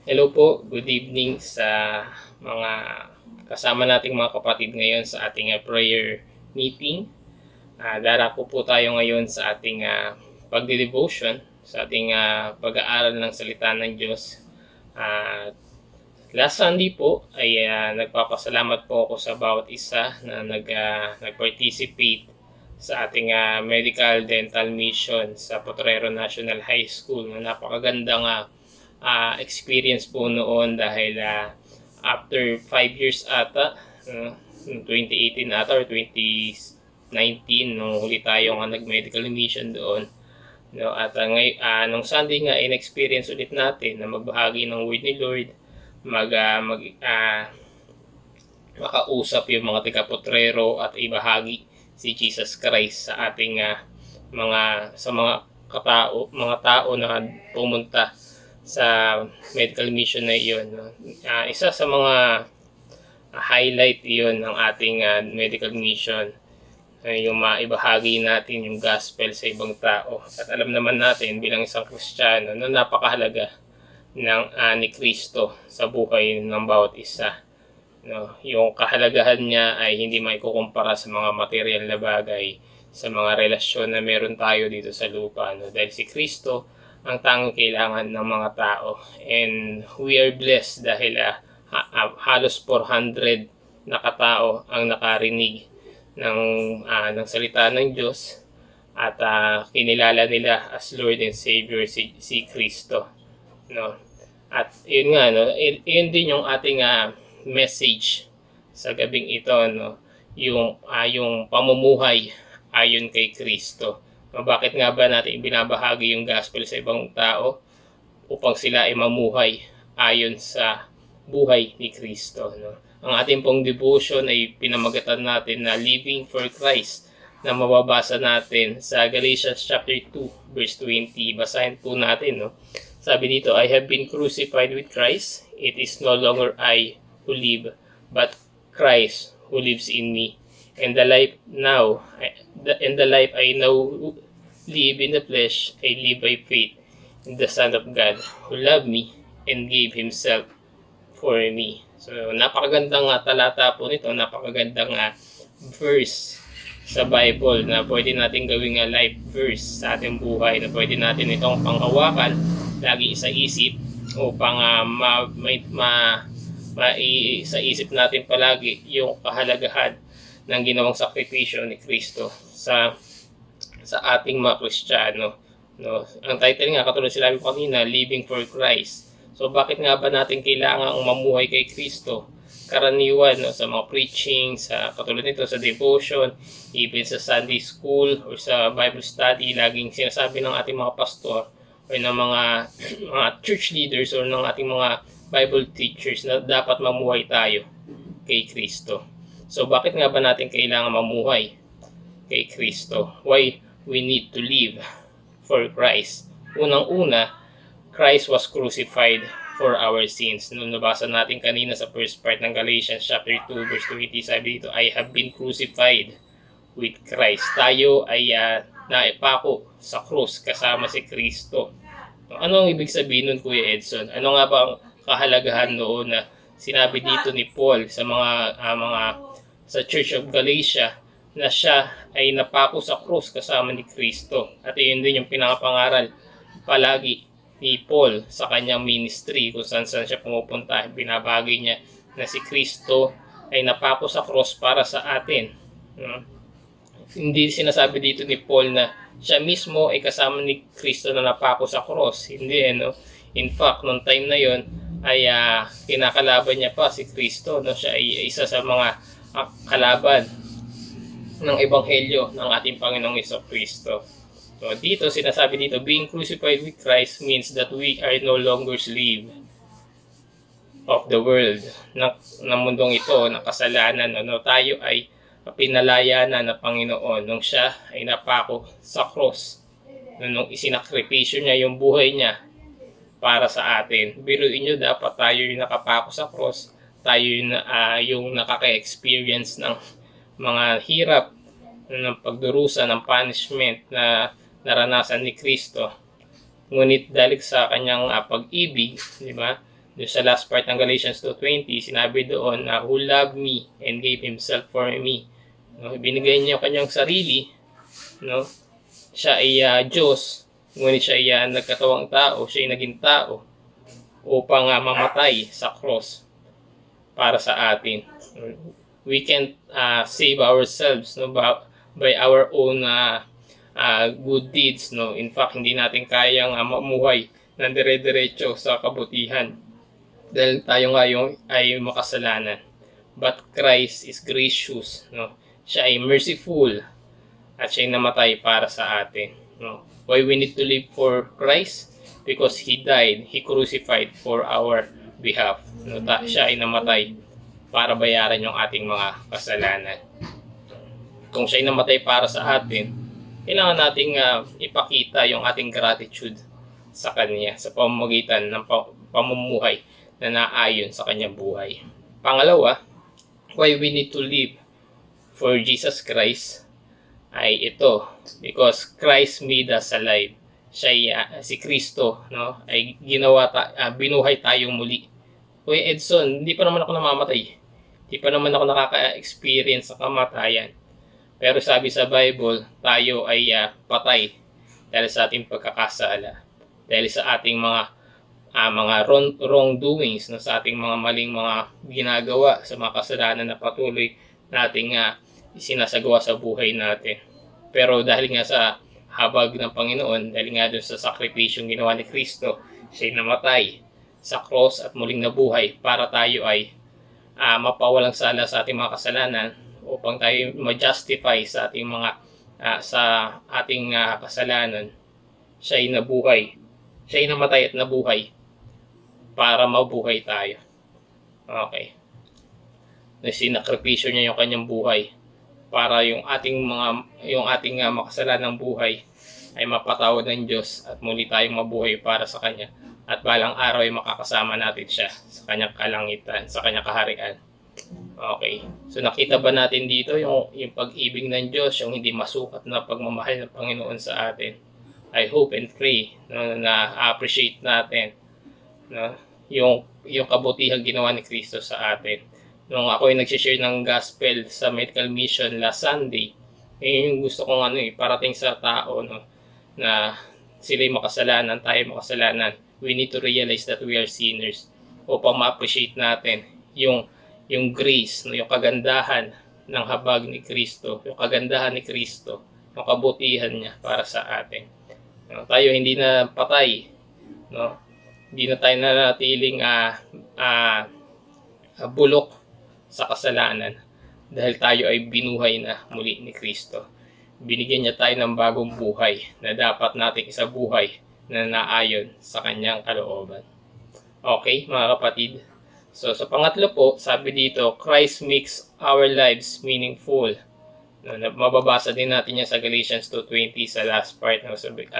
Hello po, good evening sa mga kasama nating mga kapatid ngayon sa ating prayer meeting. Darako po tayo ngayon sa ating pagde-devotion, sa ating pag-aaral ng salita ng Diyos. Last Sunday po ay nagpapasalamat po ako sa bawat isa na nag-participate sa ating medical dental mission sa Potrero National High School na napakagandang experience po noon dahil after 5 years ata, 2018 ata or 2019 nung huli tayo nga nag-medical mission doon. No, at nung Sunday nga in-experience ulit natin na magbahagi ng word ni Lord, makausap yung mga taga-Potrero at ibahagi si Jesus Christ sa ating mga tao na pumunta sa medical mission na iyon. Isa sa mga highlight iyon ng ating medical mission, yung maibahagi natin yung gospel sa ibang tao. At alam naman natin bilang isang Kristiyano na napakahalaga ni Kristo sa buhay ng bawat isa. No, yung kahalagahan niya ay hindi maikukumpara sa mga material na bagay, sa mga relasyon na meron tayo dito sa lupa. No? Dahil si Kristo ang tanging kailangan ng mga tao. And we are blessed dahil halos 400 na katao ang nakarinig ng salita ng Diyos at kinilala nila as Lord and Savior si Kristo. No? At yun nga, no? Yun din yung ating message sa gabing ito, no? Yung pamumuhay ayon kay Kristo. Bakit nga ba natin binabahagi yung gospel sa ibang tao? Upang sila ay mamuhay ayon sa buhay ni Kristo. No? Ang ating pong devotion ay pinamagatan natin na Living for Christ na mababasa natin sa Galatians chapter 2 verse 20. Basahin po natin. No? Sabi dito, I have been crucified with Christ. It is no longer I who live, but Christ who lives in me. And the life I now live in the flesh, I live by faith in the Son of God who loved me and gave Himself for me. So, napakagandang talata po nito, napakagandang verse sa Bible na pwede natin gawing life verse sa ating buhay, na pwede natin itong panghawakan, lagi sa isip upang sa isip natin palagi yung kahalagahan ng ginawang sakripisyo ni Kristo sa ating mga Kristiyano. No? Ang title nga, katulad sinabi ko kanina, Living for Christ. So bakit nga ba natin kailangan mamuhay kay Kristo? Karaniwan, no, sa mga preaching, sa katulad nito sa devotion, even sa Sunday school or sa Bible study, laging sinasabi ng ating mga pastor o ng mga church leaders or ng ating mga Bible teachers na dapat mamuhay tayo kay Kristo. So bakit nga ba natin kailangan mamuhay kay Kristo? Why we need to live for Christ? Unang-una, Christ was crucified for our sins. Nung nabasa natin kanina sa first part ng Galatians chapter 2 verse 20, sabi dito, I have been crucified with Christ. Tayo ay naipako sa krus kasama si Kristo. Ano ang ibig sabihin nun, Kuya Edson? Ano nga ba ang kahalagahan noon na sinabi dito ni Paul sa sa Church of Galatia na siya ay napako sa krus kasama ni Kristo? At yun din yung pinakapangaral palagi ni Paul sa kanyang ministry, kung saan siya pumupunta, binabagi niya na si Kristo ay napako sa cross para sa atin. Hindi sinasabi dito ni Paul na siya mismo ay kasama ni Kristo na napako sa cross. Hindi, no? In fact, noong time na yon ay kinakalaban niya pa si Kristo. No? Siya ay isa sa mga kalaban ng ebanghelyo ng ating Panginoong Jesucristo. So dito, sinasabi dito, being crucified with Christ means that we are no longer slave of the world, ng mundong ito, ng kasalanan. No? Tayo ay pinalaya na ng Panginoon nung siya ay napako sa cross. Nung isinakripisyo niya yung buhay niya para sa atin. Biruin nyo, dapat tayo yung nakapako sa cross, tayo yung nakaka-experience ng mga hirap, ng pagdurusa, ng punishment na naranasan ni Kristo. Ngunit dahil sa kanyang pag-ibig, di ba, Doon sa last part ng Galatians 2:20, sinabi doon na who loved me and gave himself for me. No, binigay niya kanyang sarili, no? Siya ay Diyos, ngunit siya ay nagkatawang tao, siya ay naging tao upang mamatay sa cross para sa atin. We can't save ourselves, no, by our own good deeds, no. In fact, hindi natin kayang mamuhay ng dire-diretso sa kabutihan dahil tayo nga ay makasalanan. But Christ is gracious, no. Siya ay merciful at siya ay namatay para sa atin, no. Why we need to live for Christ? Because He died, He crucified for our behalf, no. Siya ay namatay para bayaran yung ating mga kasalanan. Kung siya ay namatay para sa atin, kailangan nating ipakita yung ating gratitude sa Kanya sa pamamagitan ng pamumuhay na naayon sa Kanyang buhay. Pangalawa, why we need to live for Jesus Christ ay ito, because Christ made us alive. Siya si Kristo, no, ay binuhay tayong muli. Kuya Edson, hindi pa naman ako namamatay. Hindi pa naman ako nakaka-experience sa kamatayan. Pero sabi sa Bible, tayo ay patay dahil sa ating pagkakasala, dahil sa ating mga wrongdoings, no, sa ating mga maling mga ginagawa, sa mga kasalanan na patuloy nating sinasagawa sa buhay natin. Pero dahil nga sa habag ng Panginoon, dahil nga doon sa sakripisyong ginawa ni Kristo, siya namatay sa cross at muling nabuhay para tayo ay mapawalang sala sa ating mga kasalanan, upang tayo ma-justify sa ating mga kasalanan. Siya ay nabuhay. Siya ay namatay at nabuhay para mabuhay tayo. Okay. Sinakripisyo niya yung kanyang buhay para yung ating makasalanang buhay ay mapatawad ng Diyos at muli tayong mabuhay para sa Kanya. At balang araw ay makakasama natin siya sa Kanyang kalangitan, sa Kanyang kaharian. Okay. So nakita ba natin dito yung pag-ibig ng Diyos, yung hindi masukat na pagmamahal ng Panginoon sa atin? I hope and pray, no, na appreciate natin, no, yung kabutihan ginawa ni Kristo sa atin. Nung ako ay nag-share ng gospel sa medical mission last Sunday, yung gusto kong parating sa tao, no, na sila'y makasalanan, tayo makasalanan. We need to realize that we are sinners upang ma-appreciate natin yung grace, no, yung kagandahan ng habag ni Kristo, yung kagandahan ni Kristo, yung kabutihan niya para sa atin. No, tayo hindi na patay, no? Hindi na tayo nanatiling bulok sa kasalanan dahil tayo ay binuhay na muli ni Kristo. Binigyan niya tayo ng bagong buhay na dapat nating isabuhay na naayon sa Kanyang kalooban. Okay, mga kapatid. So, sa pangatlo po, sabi dito, Christ makes our lives meaningful. Mababasa din natin yan sa Galatians 2:20 sa last part.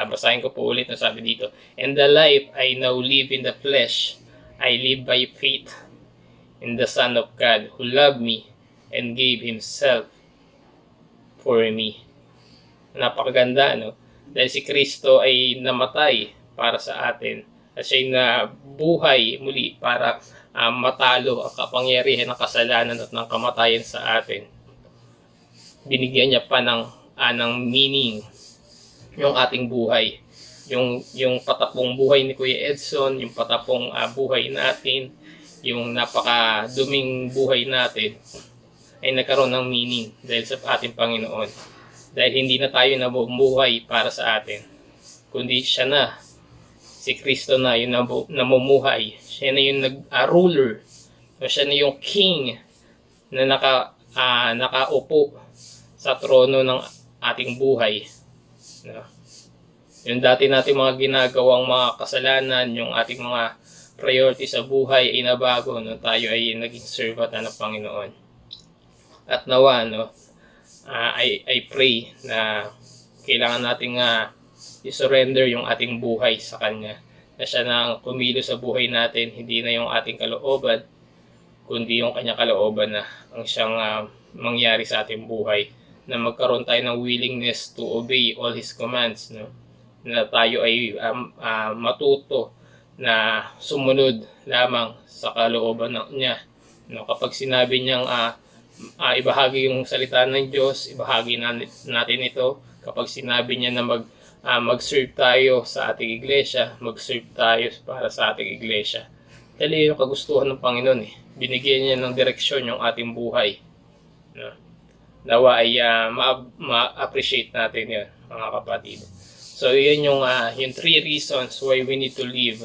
Basahin ko po ulit na sabi dito, and the life I now live in the flesh, I live by faith in the Son of God who loved me and gave Himself for me. Napakaganda, no? Dahil si Kristo ay namatay para sa atin at siya'y nabuhay muli para matalo ang kapangyarihan ng kasalanan at ng kamatayan sa atin. Binigyan niya pa ng meaning yung ating buhay. Yung patapong buhay ni Kuya Edson, yung patapong buhay natin, yung napakaduming buhay natin ay nagkaroon ng meaning dahil sa ating Panginoon. Dahil hindi na tayo namumuhay para sa atin, kundi siya na, si Kristo na yung namumuhay. Siya na yung ruler, siya na yung king na nakaupo sa trono ng ating buhay. No? Yung dati natin mga ginagawang mga kasalanan, yung ating mga priority sa buhay ay nabago, no? Tayo ay naging servant ng Panginoon. At nawa, no, I pray na kailangan nating i-surrender yung ating buhay sa Kanya. Na siya na ang kumilo sa buhay natin, hindi na yung ating kalooban, kundi yung Kanya kalooban na ang siyang mangyari sa ating buhay. Na magkaroon tayo ng willingness to obey all His commands, no? Na tayo ay matuto na sumunod lamang sa kalooban niya. No, kapag sinabi niyang ibahagi yung salita ng Diyos, ibahagi natin ito. Kapag sinabi niya na mag-serve tayo sa ating iglesia, mag-serve tayo para sa ating iglesia. Dahil yung kagustuhan ng Panginoon Binigyan niya ng direksyon yung ating buhay. No? Nawa ay ma-appreciate natin yan, mga kapatid. So, yun yung 3 reasons why we need to live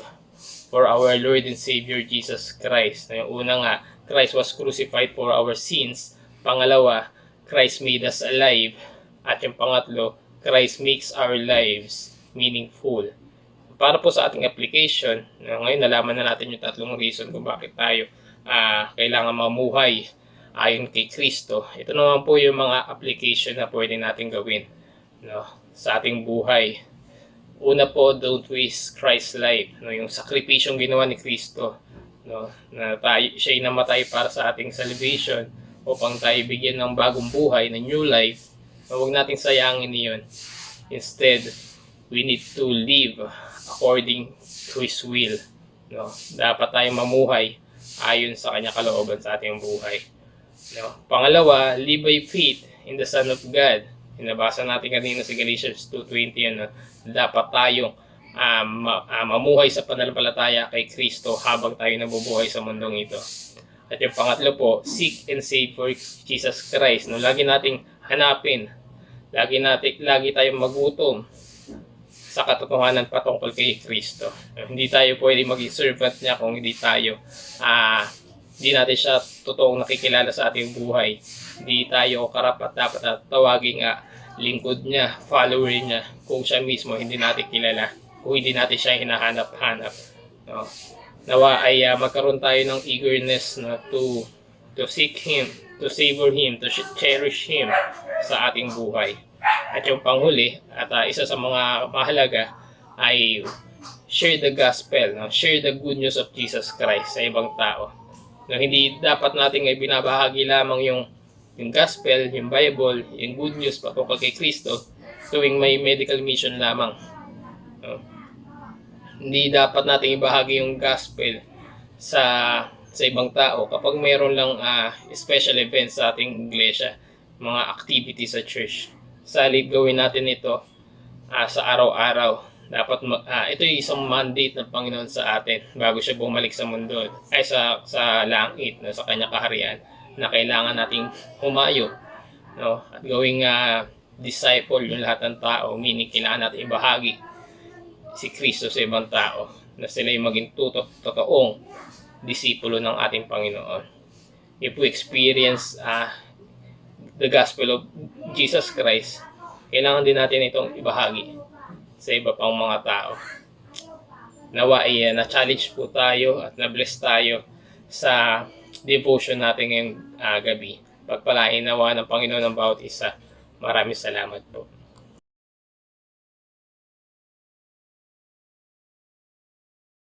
for our Lord and Savior Jesus Christ. Yung una nga, Christ was crucified for our sins. Pangalawa, Christ made us alive. At yung pangatlo, Christ makes our lives meaningful. Para po sa ating application, ngayon nalaman na natin yung 3 reason kung bakit tayo kailangan mamuhay ayon kay Kristo. Ito naman po yung mga application na pwede natin gawin, no, sa ating buhay. Una po, don't waste Christ's life. No, yung sakripisyong ginawa ni Kristo, no, na siya ay namatay para sa ating salvation upang tayo bigyan ng bagong buhay, ng new life. No, huwag natin sayangin iyon. Instead, we need to live according to His will. No, dapat tayong mamuhay ayon sa kanya kalooban sa ating buhay. No? Pangalawa, live by faith in the Son of God. Inabasa natin kanina sa Galatians 2:20 dapat tayong mamuhay sa pananampalataya kay Kristo habang tayo nabubuhay sa mundong ito. At yung pangatlo po, seek and save for Jesus Christ. No? Lagi nating hanapin, lagi tayong magutom sa katotohanan patungkol kay Kristo. Hindi tayo pwede maging servant niya kung hindi natin siya totoong nakikilala sa ating buhay. Hindi tayo karapat dapat at tawaging lingkod niya, follower niya, kung siya mismo hindi natin kilala, kung hindi natin siya hinahanap-hanap. No? Nawa ay magkaroon tayo ng eagerness to seek Him, to savor Him, to cherish Him sa ating buhay. At yung panghuli, at isa sa mga mahalaga ay share the gospel, no? Share the good news of Jesus Christ sa ibang tao. No, hindi dapat natin ay binabahagi lamang yung gospel, yung Bible, yung good news patungkol kay Kristo tuwing may medical mission lamang. No? Hindi dapat natin ibahagi yung gospel sa ibang tao kapag mayroon lang special events sa ating iglesia, mga activities sa church. Salit gawin natin ito sa araw-araw. Dapat ito yung isang mandate ng Panginoon sa atin bago siya bumalik sa mundo ay sa langit, no, sa kanyang kaharian, na kailangan nating humayo, no, at gawing disciple yung lahat ng tao, meaning kailangan natin ibahagi si Kristo sa ibang tao na sila yung maging totoong disipulo ng ating Panginoon. If we experience the gospel of Jesus Christ, kailangan din natin itong ibahagi sa iba pang mga tao. Nawa ay na-challenge po tayo at na-bless tayo sa devotion natin ngayong gabi. Pagpalain nawa ng Panginoon ng bawat isa. Maraming salamat po.